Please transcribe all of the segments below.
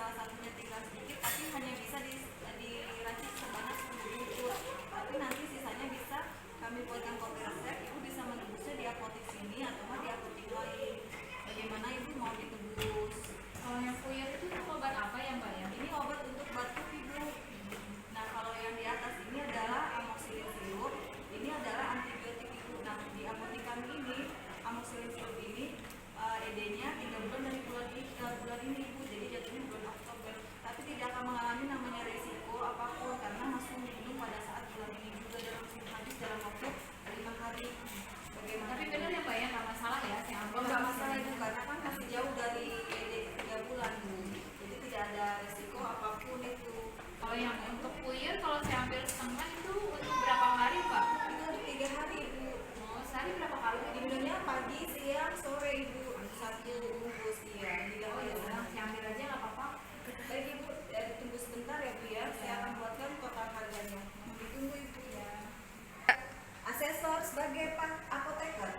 salah satunya tinggal sedikit, tapi hanya bisa diracik sebanyak 10 bungkus. Tapi nanti sisanya bisa kami buatkan kopi resep. Ibu bisa menebusnya di apotek sini atau di apotek lain. Bagaimana ibu mau ditebus? Kalau yang puyer itu obat apa ya Mbak ya? Ini obat untuk batuk ibu. Nah kalau yang di atas ini adalah amoxicillin sirup. Ini adalah antibiotik ibu. Nah di apotek kami ini amoxicillin sirup ini ED-nya 3 bulan dari bulan ini ibu. Jadi jatuhnya bulan Oktober. Tapi tidak akan mengalami namanya resiko apapun karena masuk minum pada saat bulan ini juga dalam habis dalam waktu 5 hari. Bagaimana? Tapi benar ya Mbak ya, nggak masalah ya saya ambil. Nggak masalah ibu karena kan masih jauh dari ED 3 bulan bu. Jadi tidak ada resiko apapun itu. Kalau yang untuk puyer, kalau saya ambil setengah itu untuk berapa hari Mbak? Itu untuk 3 hari ibu. Oh, sehari berapa kali? Minumnya pagi, siang, sore ibu. Satu bungkus ya. Oh ya udah, saya ambil aja nggak apa-apa. Baik ibu, tunggu sebentar ya bu ya. Saya akan buatkan total harganya. Ditunggu ibu ya. Asesor sebagai apoteker.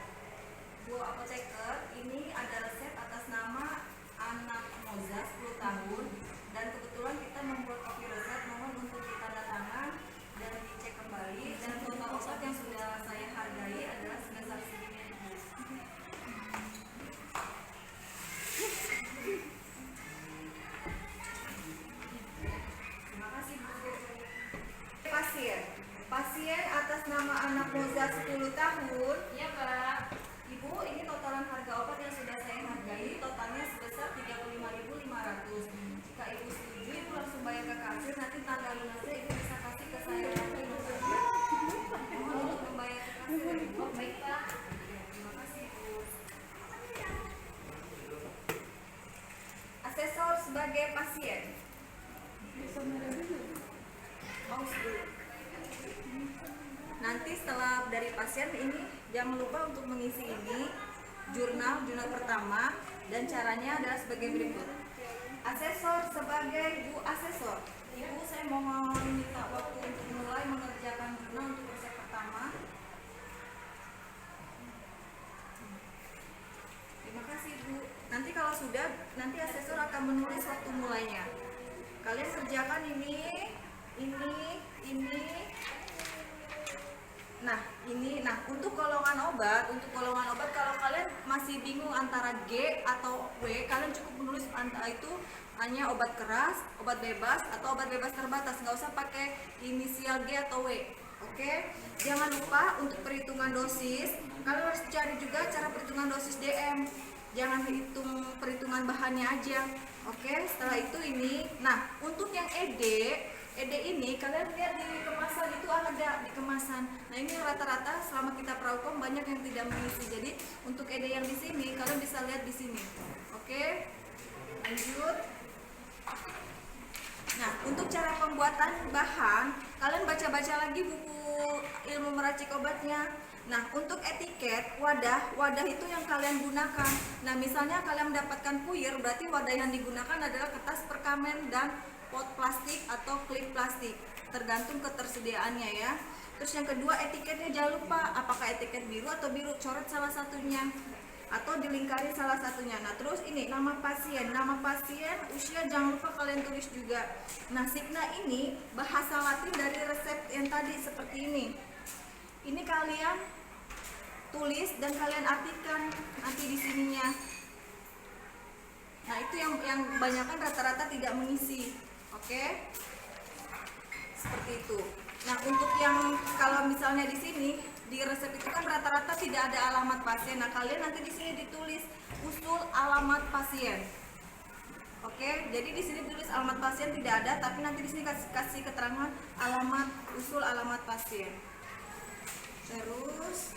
Bu apoteker, ini ada resep atas nama anak Moza 10 tahun dan kebetulan kita membuat kopi resep, mohon untuk ditandatangan dan dicek kembali, dan total obat yang sudah saya hargai adalah sebesar segini. Terima kasih Bu. Pasien atas nama anak Moza 10 tahun. Iya Mbak. Ibu, ini totalan harga obat yang sudah saya hargai, totalnya sebesar 35.500. Jika ibu setuju, ibu langsung bayar ke kasir, nanti tanggal lunasnya ibu bisa kasih ke saya lagi. Mohon untuk membayar ke kasir ya ibu. Oh baik Pak. Terima kasih ibu. Asesor sebagai pasien. Paus dulu. Nanti setelah dari pasien ini jangan lupa untuk mengisi ini jurnal pertama, dan caranya adalah sebagai berikut. Asesor sebagai Bu Asesor. Ibu, saya mohon minta waktu untuk mulai mengerjakan jurnal untuk resep pertama. Terima kasih Bu. Nanti kalau sudah, nanti asesor akan menulis waktu mulainya. Kalian kerjakan ini. Nah, untuk golongan obat kalau kalian masih bingung antara G atau W, kalian cukup menulis itu hanya obat keras, obat bebas, atau obat bebas terbatas. Nggak usah pakai inisial G atau W. Oke? Jangan lupa untuk perhitungan dosis, kalian harus cari juga cara perhitungan dosis DM. Jangan hitung perhitungan bahannya aja. Oke? Setelah itu ini, nah untuk yang ED ini kalian lihat di kemasan itu ada di kemasan. Nah ini rata-rata selama kita praukom banyak yang tidak mengisi. Jadi untuk ED yang di sini kalian bisa lihat di sini. Oke, lanjut. Nah untuk cara pembuatan bahan kalian baca-baca lagi buku ilmu meracik obatnya. Nah untuk etiket wadah itu yang kalian gunakan. Nah misalnya kalian mendapatkan puyer, berarti wadah yang digunakan adalah kertas perkamen dan pot plastik atau klip plastik, tergantung ketersediaannya ya. Terus yang kedua, etiketnya jangan lupa apakah etiket biru atau biru, coret salah satunya atau dilingkari salah satunya. Nah terus ini nama pasien, usia jangan lupa kalian tulis juga. Nah signa ini bahasa Latin dari resep yang tadi seperti ini. Ini kalian tulis dan kalian artikan nanti di sininya. Nah itu yang kebanyakan rata-rata tidak mengisi. Oke, seperti itu. Nah untuk yang kalau misalnya di sini di resep itu kan rata-rata tidak ada alamat pasien. Nah kalian nanti di sini ditulis usul alamat pasien. Oke, jadi di sini tulis alamat pasien tidak ada, tapi nanti di sini kasih keterangan alamat usul alamat pasien. Terus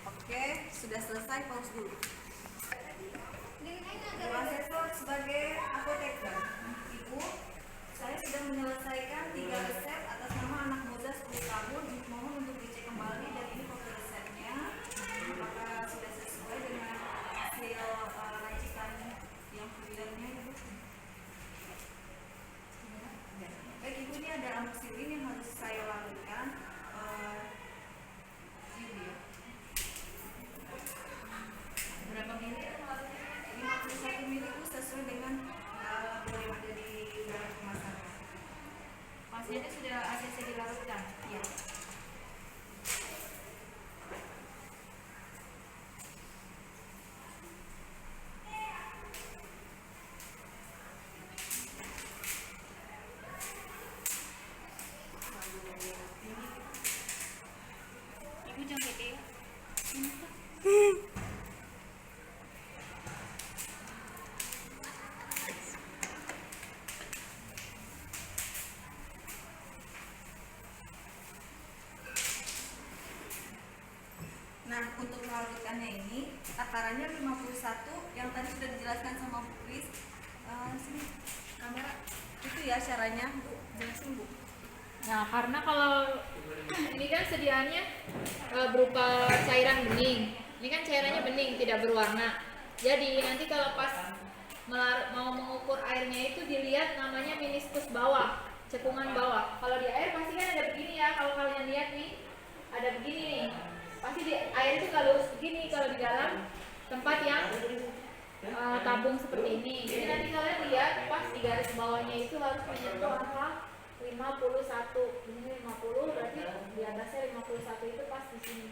oke, sudah selesai, pause dulu. Bu Asesor sebagai apoteker. Ibu, saya sudah menyelesaikan 3 resep atas nama anak Moza 10 tahun. Mohon untuk dicek kembali dan ini kopi resepnya. Apakah sudah sesuai dengan hasil racikan yang puyernya Ibu? Baik Ibu, ini ada amoxicillin yang harus saya lakukan. jelaskannya ini. Takarannya 51 yang tadi sudah dijelaskan sama Bu Kris. Sini kamera. Itu ya caranya, Bu. Jelasin, Bu. Nah, karena kalau ini kan sediaannya berupa cairan bening. Ini kan cairannya bening, tidak berwarna. Jadi nanti kalau pas mau mengukur airnya itu dilihat namanya meniskus bawah, cekungan bawah. Kalau di air pasti kan ada begini ya. Kalau kalian lihat nih, ada begini nih. Pasti di air itu kalau begini, kalau di dalam tempat yang tabung seperti ini. Jadi nanti kalian lihat pas di garis bawahnya itu harus menyentuh angka 51. Ini 50, berarti di atasnya 51 itu pas di sini.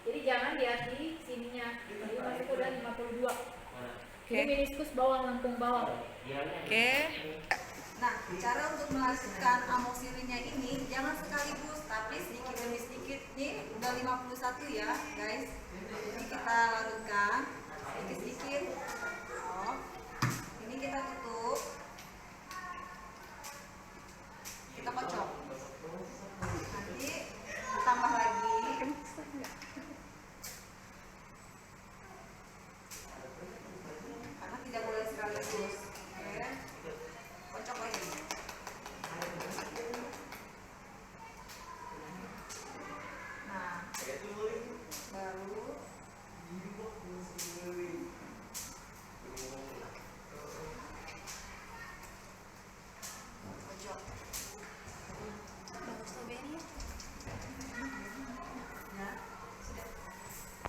Jadi jangan lihat di sininya. Jadi pas itu udah 52. Ini meniskus bawah, lengkung bawah. Oke. Nah, cara untuk melakukan amoksilinya ini jangan sekaligus, tapi sedikit demi sedikit. Nih udah 51 ya, guys. Ini kita larutkan sedikit-sedikit. Oh. Ini kita tutup. Kita kocok. Nanti tambah lagi. Karena tidak boleh sekaligus. Oke. Kocok lagi. Nah, baru kocok. Ya, sudah.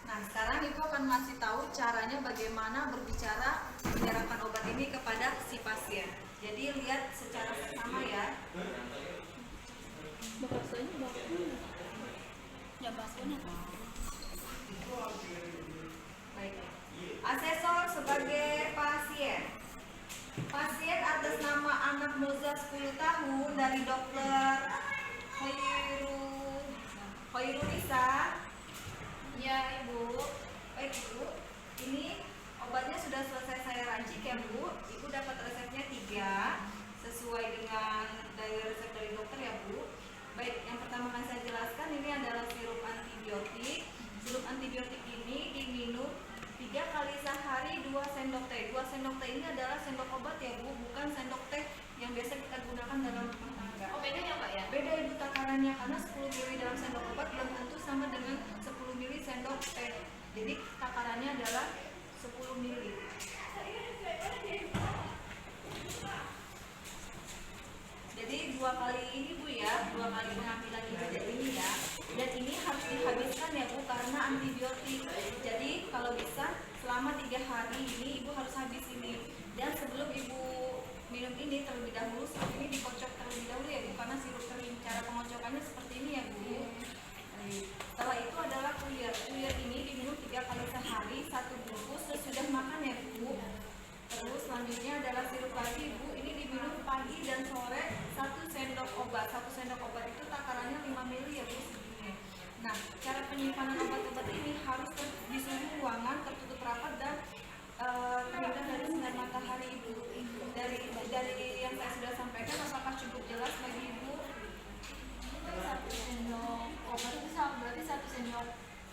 Nah, sekarang Ibu akan ngasih tahu caranya bagaimana berbicara menyerapkan obat ini kepada si pasien. Jadi lihat secara seksama ya. Baik. Asesor sebagai pasien. Pasien atas nama anak Moza 10 tahun dari dokter Hoirunisa. Ya, Ibu. Baik, Ibu. Ini obatnya sudah selesai saya racik ya, Bu. Ibu dapat resepnya 3 sesuai dengan dari resep dari dokter ya, Bu. Baik, yang pertama akan saya jelaskan ini adalah sirup antibiotik. Sirup antibiotik ini diminum 3 kali sehari 2 sendok teh. 2 sendok teh ini adalah sendok obat ya, Bu, bukan sendok teh yang biasa kita gunakan dalam rumah tangga. Oh, bedanya Mbak ya? Beda Ibu takarannya, karena 10 ml dalam sendok obat belum tentu sama dengan 10 ml sendok teh. Jadi takarannya adalah 10 ml. Jadi 2 kali ini Bu ya, 2 kali pengambilan ibadah ini ya. Dan ini harus dihabiskan ya Bu, karena antibiotik. Jadi kalau bisa selama 3 hari ini Ibu harus habis ini. Dan sebelum Ibu minum ini terlebih dahulu, sirup ini dikocok terlebih dahulu ya Bu, karena sirup kering. Cara pengocokannya seperti ini ya Bu. Setelah itu adalah clear. Clear ini diminum 3 kali sehari, 1 bungkus sesudah makan ya Bu. Terus selanjutnya adalah sirup lagi Bu, ini diminum pagi dan sore 1 sendok obat. 1 sendok obat itu takarannya 5 ml ya Bu segini. Nah, cara penyimpanan obat-obat ini harus di suhu ruangan tertutup rapat dan terhindar dari sinar matahari Ibu. Dari yang saya sudah sampaikan, apakah cukup jelas bagi Ibu? 1 sendok obat itu sama, berarti 1 sendok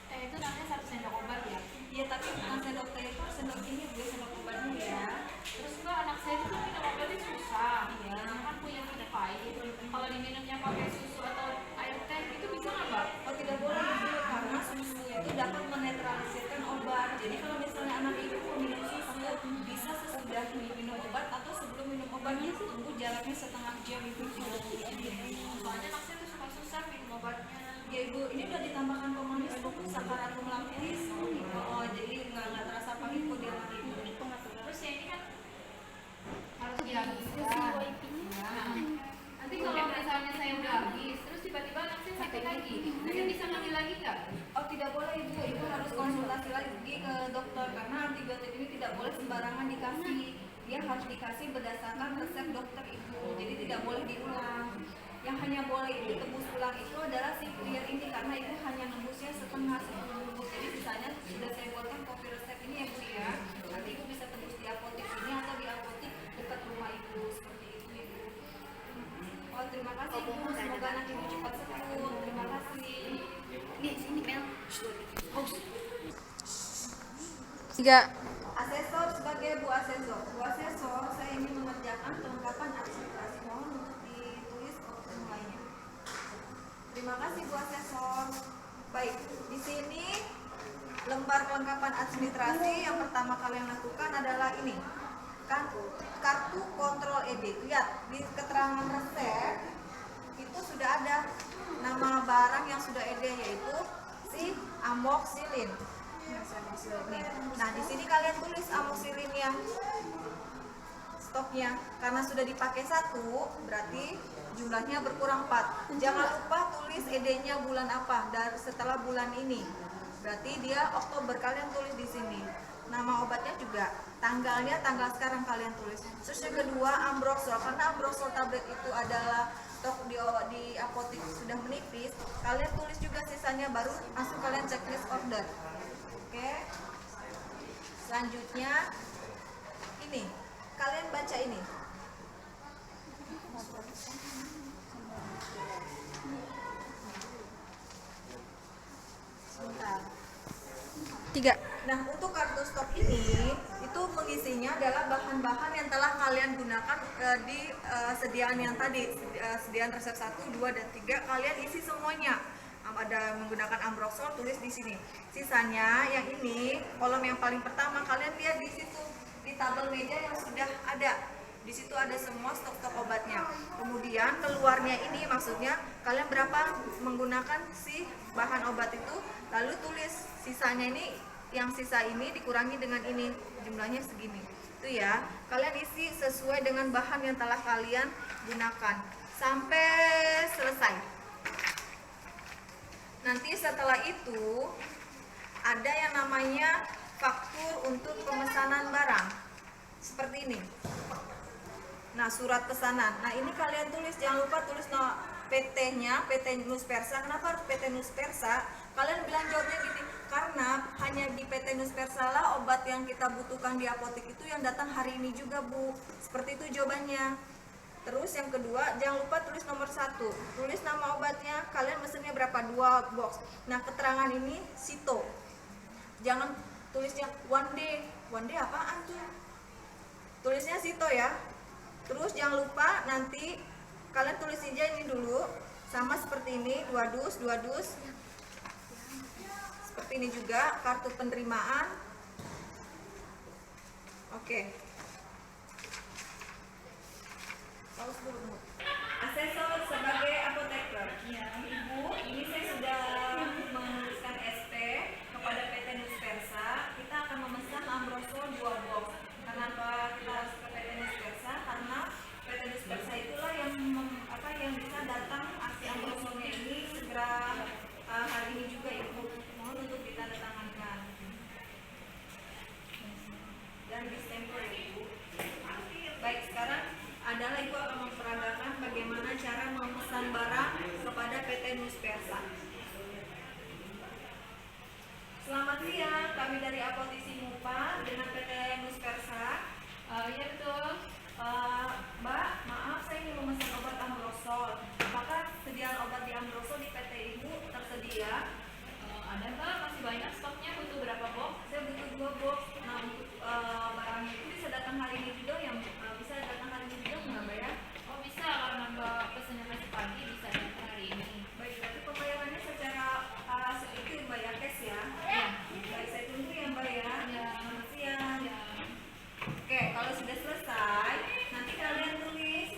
teh itu namanya 1 sendok obat ya? Iya, tapi bukan sendok teh itu sendok ini Bu, sendok obatnya ya. Terus Mbak, anak saya itu kan minum obatnya susah. Iya. Kan punya food pahit. Kalau diminumnya pakai susu atau air teh itu bisa nggak Mbak? Oh, tidak boleh Ibu, karena susu itu dapat menetralisirkan obat. Jadi kalau misalnya anak Ibu minum susu, bisa sesudah minum obat atau sebelum minum obatnya tunggu jaraknya setengah jam Ibu. Soalnya anak saya tuh suka susah minum obatnya. Ya Ibu, ini udah ditambahkan pemanis tuh sakaratum lampis. Oh, jadi nggak terasa pahit kok di anak Ibu. Terus ya ini kan harus dihabiskan. Nanti kalau misalnya saya udah habis, terus tiba-tiba anak saya sakit lagi, saya bisa ngambil lagi nggak? Oh, tidak boleh Ibu. Ibu harus konsultasi lagi ke dokter karena antibiotik ini tidak boleh sembarangan dikasih. Dia harus dikasih berdasarkan resep dokter Ibu. Jadi tidak boleh diulang. Yang hanya boleh ditebus ulang itu adalah si clear ini, karena Ibu hanya nembusnya setengah 10 bungkus. Jadi sisanya sudah saya buatkan kopi resep ini ya Bu ya. Nanti Ibu bisa tebus di apotek ini atau di apotek dekat rumah Ibu, seperti itu Ibu. Oh, terima kasih Ibu. Semoga anak Ibu cepat sembuh. Terima kasih. Nih, sini Mel. 3. Asesor sebagai Bu Asesor. Bu Asesor, saya ingin mengerjakan kelengkapan administrasi. Mohon untuk ditulis formulanya. Terima kasih Bu Asesor. Baik, di sini lembar kelengkapan administrasi yang pertama kalian lakukan adalah ini. Kartu kontrol ED. Lihat di keterangan resep itu sudah ada nama barang yang sudah ED, yaitu si amoxicillin. Nih. Nah, di sini kalian tulis amoxicillinnya, stoknya. Karena sudah dipakai 1, berarti jumlahnya berkurang 4. Jangan lupa tulis ED-nya bulan apa dari setelah bulan ini. Berarti dia Oktober, kalian tulis di sini. Nama obatnya juga, tanggalnya tanggal sekarang kalian tulis. Terus yang kedua, Ambroxol. Karena Ambroxol tablet itu adalah stok di apotek sudah menipis, kalian tulis juga sisanya, baru langsung kalian checklist order. Oke. Selanjutnya ini, kalian baca ini. Sebentar. 3. Nah, untuk kartu stok ini itu mengisinya adalah bahan-bahan yang telah kalian gunakan di sediaan yang tadi, sediaan resep 1, 2, dan 3, kalian isi semuanya. Ada menggunakan Ambroxol, tulis di sini. Sisanya yang ini, kolom yang paling pertama, kalian lihat di situ di tabel meja yang sudah ada. Di situ ada semua stok-stok obatnya. Kemudian keluarnya ini maksudnya kalian berapa menggunakan si bahan obat itu, lalu tulis sisanya ini, yang sisa ini dikurangi dengan ini, jumlahnya segini. Itu ya, kalian isi sesuai dengan bahan yang telah kalian gunakan sampai selesai. Nanti setelah itu ada yang namanya faktur untuk pemesanan barang. Seperti ini. Nah, surat pesanan. Nah, ini kalian tulis, jangan lupa tulis PT-nya, PT Nuspersa. Kenapa harus PT Nuspersa? Kalian bilang jawabnya gini, karena hanya di PT Nuspersa lah obat yang kita butuhkan di apotek itu yang datang hari ini juga, Bu. Seperti itu jawabannya. Terus yang kedua, jangan lupa tulis nomor 1. Tulis nama obatnya, kalian mesennya berapa? 2 box. Nah, keterangan ini Sito. Jangan tulisnya one day. One day apaan tuh? Tulisnya Sito ya. Terus jangan lupa nanti kalian tulis aja ini dulu, sama seperti ini, 2 dus, 2 dus. Seperti ini juga kartu penerimaan. Oke. Paus dulu. Asesor sebagai apoteker. Ya, Ibu, ini saya sudah menuliskan SP kepada PT Nuspersa. Kita akan memesan Ambroxol 2 box. Kenapa kita harus ke PT Nuspersa? Karena PT Nuspersa itulah yang yang bisa datang aksi Ambroxolnya ini segera hari ini juga, Ibu. Mohon untuk ditandatangankan dan distempel, Ibu. Baik, sekarang adalah Ibu akan memperagakan bagaimana cara memesan barang kepada PT Nuspersa. Selamat siang, kami dari Apotisi Mupa dengan PT Nuspersa. Iya betul. Mbak, maaf saya ingin memesan obat Ambroxol. Apakah sediaan obat di Ambroxol di PT Ibu tersedia? Ada Mbak, masih banyak stoknya. Butuh berapa box? Saya butuh 2 box. Nah, untuk barangnya itu bisa datang hari ini juga, yang bisa datang hari ini juga nggak, Mbak ya? Oh bisa, karena Mbak pesennya masih pagi, bisa datang hari ini. Baik, berarti pembayarannya secara itu Mbak ya, cash ya? Iya. Baik, saya tunggu ya Mbak ya. Iya. Selamat siang. Ya. Oke, kalau sudah selesai, nanti kalian tulis.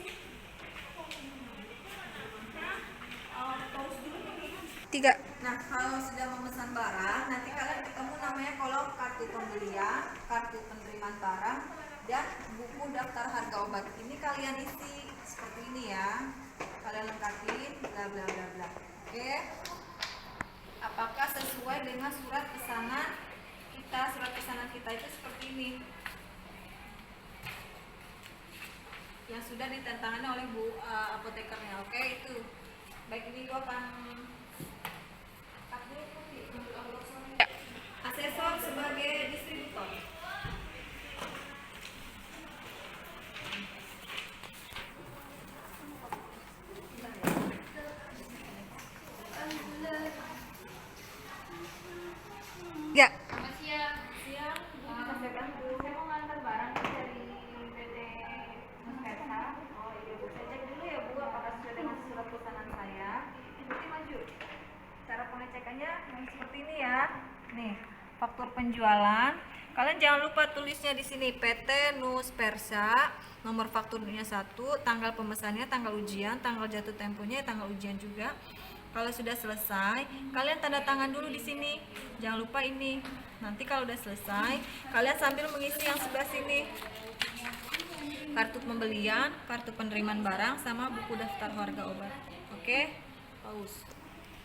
Pause dulu nih. 3. Nah, kalau sudah memesan barang, nanti kalian ketemu namanya kolom kartu pembelian, kartu penerimaan barang, dan buku daftar harga obat. Ini kalian isi seperti ini ya. Kalian lengkapin, bla bla bla bla. Oke. Apakah sesuai dengan surat pesanan kita? Surat pesanan kita itu seperti ini. Yang sudah ditandatangani oleh Bu apotekernya. Oke, itu. Baik, ini gua akan asesor sebagai distributor. Ya. Selamat siang. Siang, Bu. penjualan, kalian jangan lupa tulisnya di sini PT Nus Persa, nomor fakturnya 1, tanggal pemesannya, tanggal ujian, tanggal jatuh temponya, tanggal ujian juga. Kalau sudah selesai, kalian tanda tangan dulu di sini. Jangan lupa ini. Nanti kalau udah selesai, kalian sambil mengisi yang sebelah sini. Kartu pembelian, kartu penerimaan barang, sama buku daftar harga obat. Oke? Paus.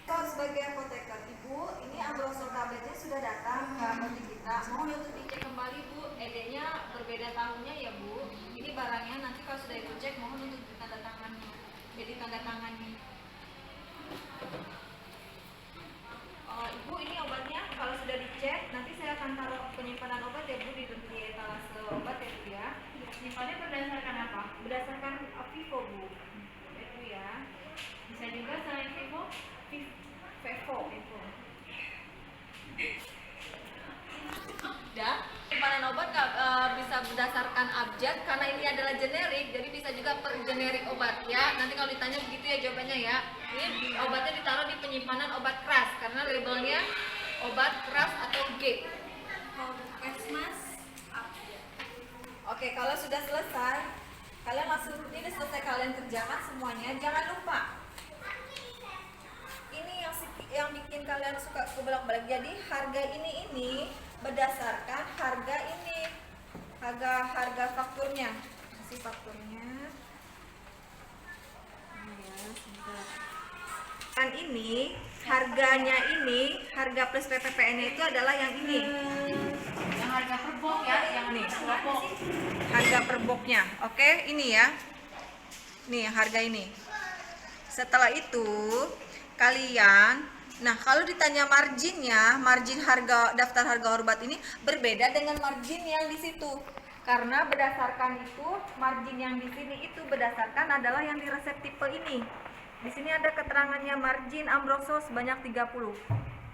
Sebagai apoteker, Ibu, ini Ambrosol tabletnya sudah datang ke apotek kita. Mohon untuk dicek kembali, Bu. ED-nya berbeda tahunnya ya, Bu. Ini barangnya nanti kalau sudah Ibu cek, mohon untuk ditandatangani. Jadi tanda tangani. Ibu, ini obatnya kalau sudah dicek, nanti saya akan taruh penyimpanan obat ya, Bu, di etalase obat ya, Bu ya. Simpannya berdasarkan apa? Berdasarkan Vivo, Bu. Itu ya. Bisa juga selain Vivo? Vivo. Dan simpanan obat bisa berdasarkan abjad karena ini adalah generik, jadi bisa juga per generik obat ya. Nanti kalau ditanya begitu ya jawabannya ya. Ini obatnya ditaruh di penyimpanan obat keras karena labelnya obat keras atau G. Oke, kalau sudah selesai, kalian langsung ini selesai kalian kerjakan semuanya. Jangan lupa ini yang bikin kalian suka kebolak-balik. Jadi harga ini berdasarkan harga ini, harga fakturnya. Kasih fakturnya. Ya, sebentar. Kan ini harganya ini, harga plus PPPN-nya itu adalah yang ini. Yang harga per box ya, yang Nih, kelompok. harga per boxnya. Oke, ini ya. Nih harga ini. Setelah itu kalian, nah kalau ditanya marginnya, margin harga daftar harga obat ini berbeda dengan margin yang di situ. Karena berdasarkan itu, margin yang di sini itu berdasarkan adalah yang di resep tipe ini. Di sini ada keterangannya margin Ambrosol sebanyak 30.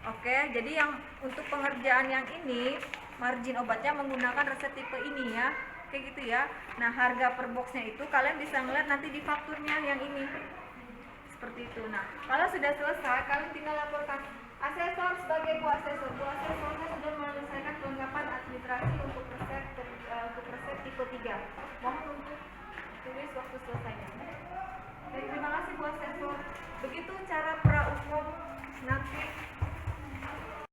Oke, jadi yang untuk pengerjaan yang ini, margin obatnya menggunakan resep tipe ini ya. Kayak gitu ya. Nah, harga per boxnya itu kalian bisa ngeliat nanti di fakturnya yang ini. Seperti itu. Nah, kalau sudah selesai, kalian tinggal laporkan asesor sebagai Bu asesor. Bu asesornya sudah menyelesaikan kelengkapan administrasi untuk resep tipe 3. Mohon untuk tulis waktu selesainya. Terima kasih Bu asesor. Begitu cara pra umum nanti